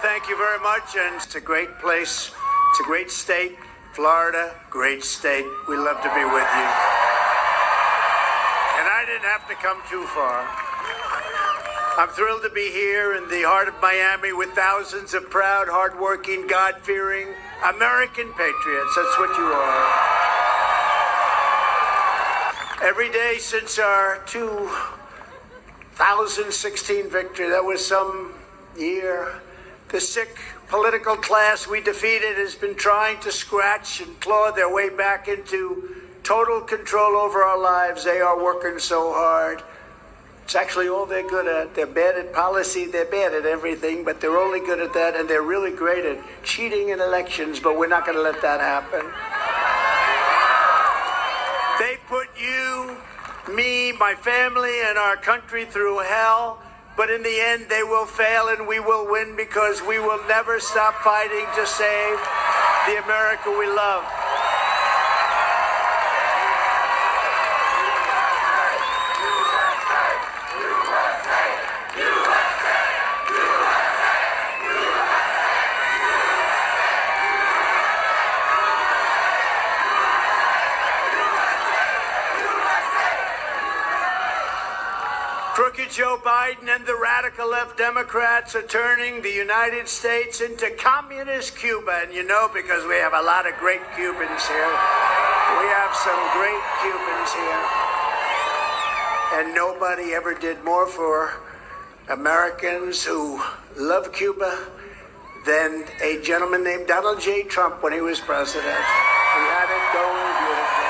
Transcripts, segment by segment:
thank you very much, and it's a great place. It's a great state. Florida, great state. We love to be with you. And I didn't have to come too far. I'm thrilled to be here in the heart of Miami with thousands of proud, hardworking, God-fearing American patriots. That's what you are. Every day since our 2016 victory, that was some year, the sick political class we defeated has been trying to scratch and claw their way back into total control over our lives. They are working so hard. It's actually all they're good at. They're bad at policy, they're bad at everything, but they're only good at that, and they're really great at cheating in elections, but we're not going to let that happen. They put you, me, my family, and our country through hell. But in the end, they will fail and we will win because we will never stop fighting to save the America we love. Crooked Joe Biden and the radical left Democrats are turning the United States into communist Cuba. And you know, because we have a lot of great Cubans here. We have some great Cubans here. And nobody ever did more for Americans who love Cuba than a gentleman named Donald J. Trump when he was president. He had it going beautifully.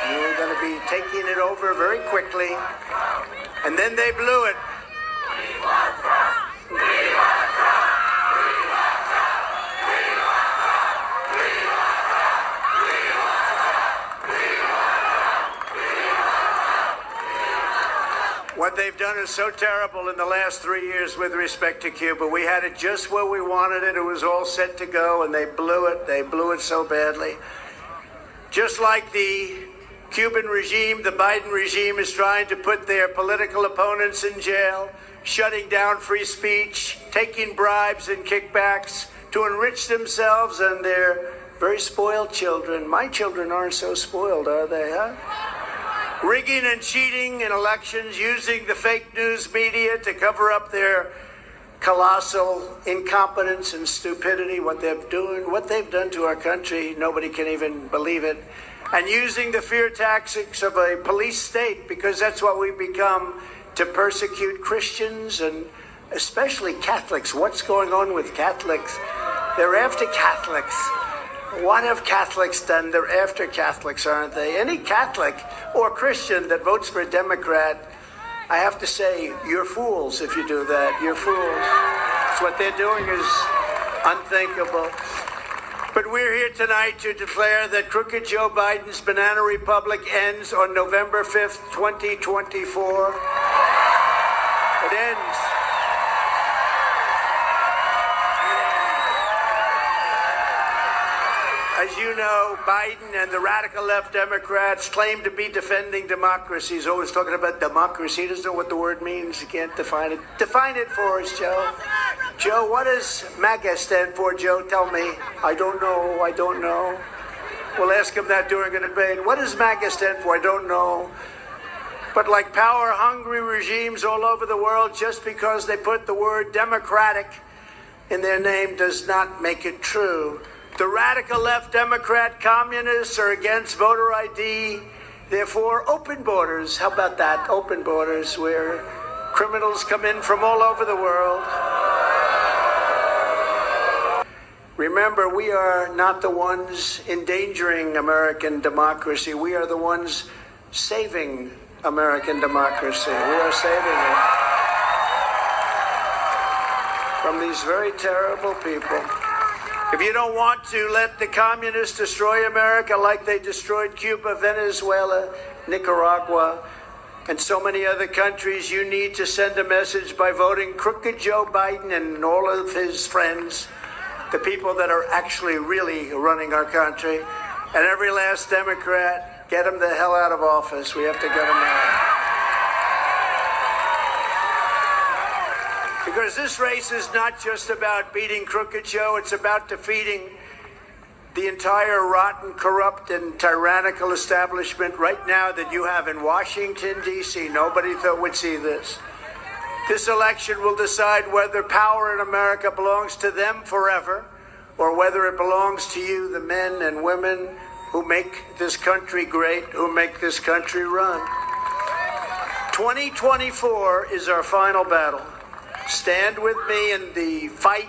You were going to be taking it over very quickly. And then they blew it. We want Trump! We want Trump! We want Trump! We want Trump! We want Trump! We want Trump! We want Trump! We want Trump! What they've done is so terrible in the last 3 years with respect to Cuba. We had it just where we wanted it. It was all set to go, and they blew it. They blew it so badly. Just like the Cuban regime, the Biden regime is trying to put their political opponents in jail, shutting down free speech, taking bribes and kickbacks to enrich themselves and their very spoiled children. My children aren't so spoiled, are they, huh? Rigging and cheating in elections, using the fake news media to cover up their colossal incompetence and stupidity, what they've done to our country, nobody can even believe it. And using the fear tactics of a police state, because that's what we've become, to persecute Christians and especially Catholics. What's going on with Catholics? They're after Catholics. What have Catholics done? They're after Catholics, aren't they? Any Catholic or Christian that votes for a Democrat, I have to say, you're fools if you do that. You're fools. So what they're doing is unthinkable. But we're here tonight to declare that crooked Joe Biden's banana republic ends on November 5th, 2024. It ends. As you know, Biden and the radical left Democrats claim to be defending democracy. He's always talking about democracy. He doesn't know what the word means. He can't define it. Define it for us, Joe. Joe, what does MAGA stand for, Joe? Tell me. I don't know. I don't know. We'll ask him that during a debate. What does MAGA stand for? I don't know. But like power-hungry regimes all over the world, just because they put the word democratic in their name does not make it true. The radical left Democrat communists are against voter ID. Therefore, open borders. How about that? Open borders where criminals come in from all over the world. Remember, we are not the ones endangering American democracy. We are the ones saving American democracy. We are saving it from these very terrible people. If you don't want to let the communists destroy America like they destroyed Cuba, Venezuela, Nicaragua, and so many other countries, you need to send a message by voting crooked Joe Biden and all of his friends, the people that are actually really running our country, and every last Democrat, get them the hell out of office. We have to get them out. Because this race is not just about beating Crooked Joe, it's about defeating the entire rotten, corrupt, and tyrannical establishment right now that you have in Washington, D.C. Nobody thought would see this. This election will decide whether power in America belongs to them forever or whether it belongs to you, the men and women who make this country great, who make this country run. 2024 is our final battle. Stand with me in the fight.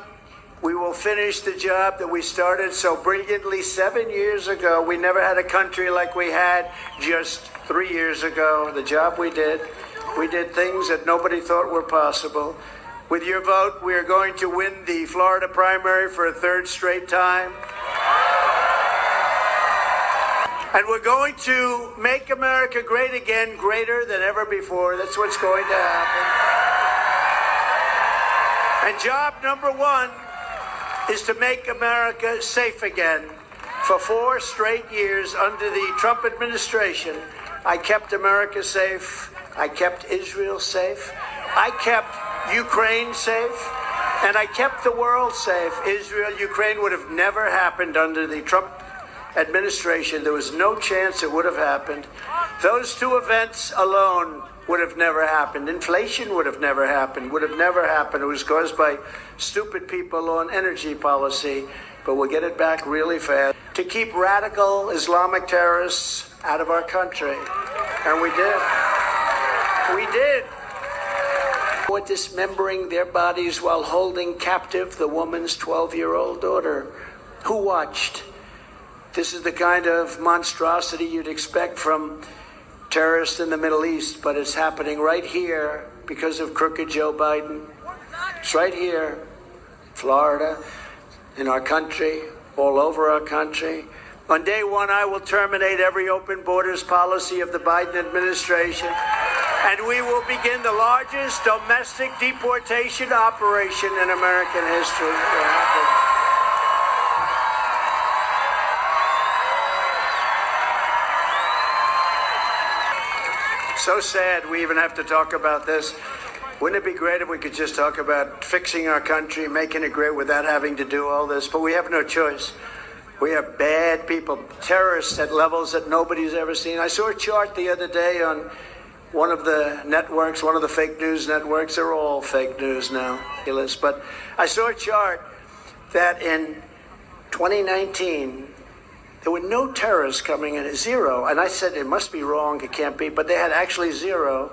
We will finish the job that we started so brilliantly 7 years ago. We never had a country like we had just 3 years ago. The job we did things that nobody thought were possible. With your vote, we are going to win the Florida primary for a third straight time. And we're going to make America great again, greater than ever before. That's what's going to happen. And job number one is to make America safe again. For 4 straight years under the Trump administration, I kept America safe. I kept Israel safe. I kept Ukraine safe. And I kept the world safe. Israel, Ukraine would have never happened under the Trump administration. There was no chance it would have happened. Those 2 events alone would have never happened. Inflation would have never happened. It was caused by stupid people on energy policy. But we'll get it back really fast. To keep radical Islamic terrorists out of our country. And we did. We did. For dismembering their bodies while holding captive the woman's 12-year-old daughter. Who watched? This is the kind of monstrosity you'd expect from terrorists in the Middle East, but it's happening right here because of crooked Joe Biden. It's right here, Florida, in our country, all over our country. On day one, I will terminate every open borders policy of the Biden administration, and we will begin the largest domestic deportation operation in American history. So sad we even have to talk about this. Wouldn't it be great if we could just talk about fixing our country, making it great without having to do all this? But we have no choice. We have bad people, terrorists at levels that nobody's ever seen. I saw a chart the other day on one of the networks, one of the fake news networks. They're all fake news now. But I saw a chart that in 2019, there were no terrorists coming in, 0. And I said, it must be wrong, it can't be. But they had actually 0.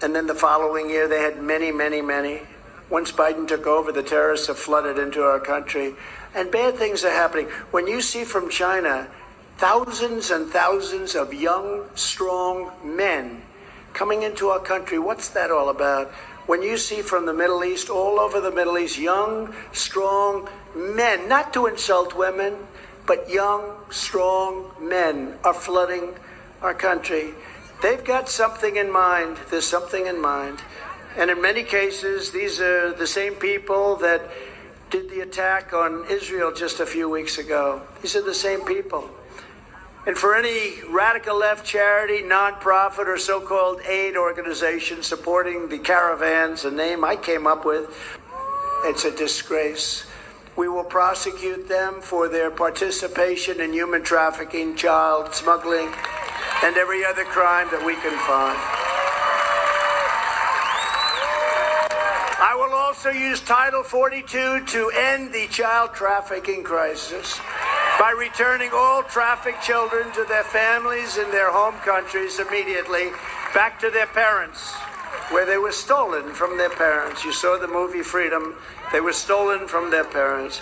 And then the following year, they had many, many, many. Once Biden took over, the terrorists have flooded into our country. And bad things are happening. When you see from China, thousands and thousands of young, strong men coming into our country, what's that all about? When you see from the Middle East, all over the Middle East, young, strong men, not to insult women, but young, strong men are flooding our country. They've got something in mind. There's something in mind. And in many cases, these are the same people that did the attack on Israel just a few weeks ago. These are the same people. And for any radical left charity, nonprofit, or so-called aid organization supporting the caravans, a name I came up with, it's a disgrace. We will prosecute them for their participation in human trafficking, child smuggling, and every other crime that we can find. I will also use Title 42 to end the child trafficking crisis by returning all trafficked children to their families in their home countries immediately, back to their parents, where they were stolen from their parents. You saw the movie Freedom. They were stolen from their parents.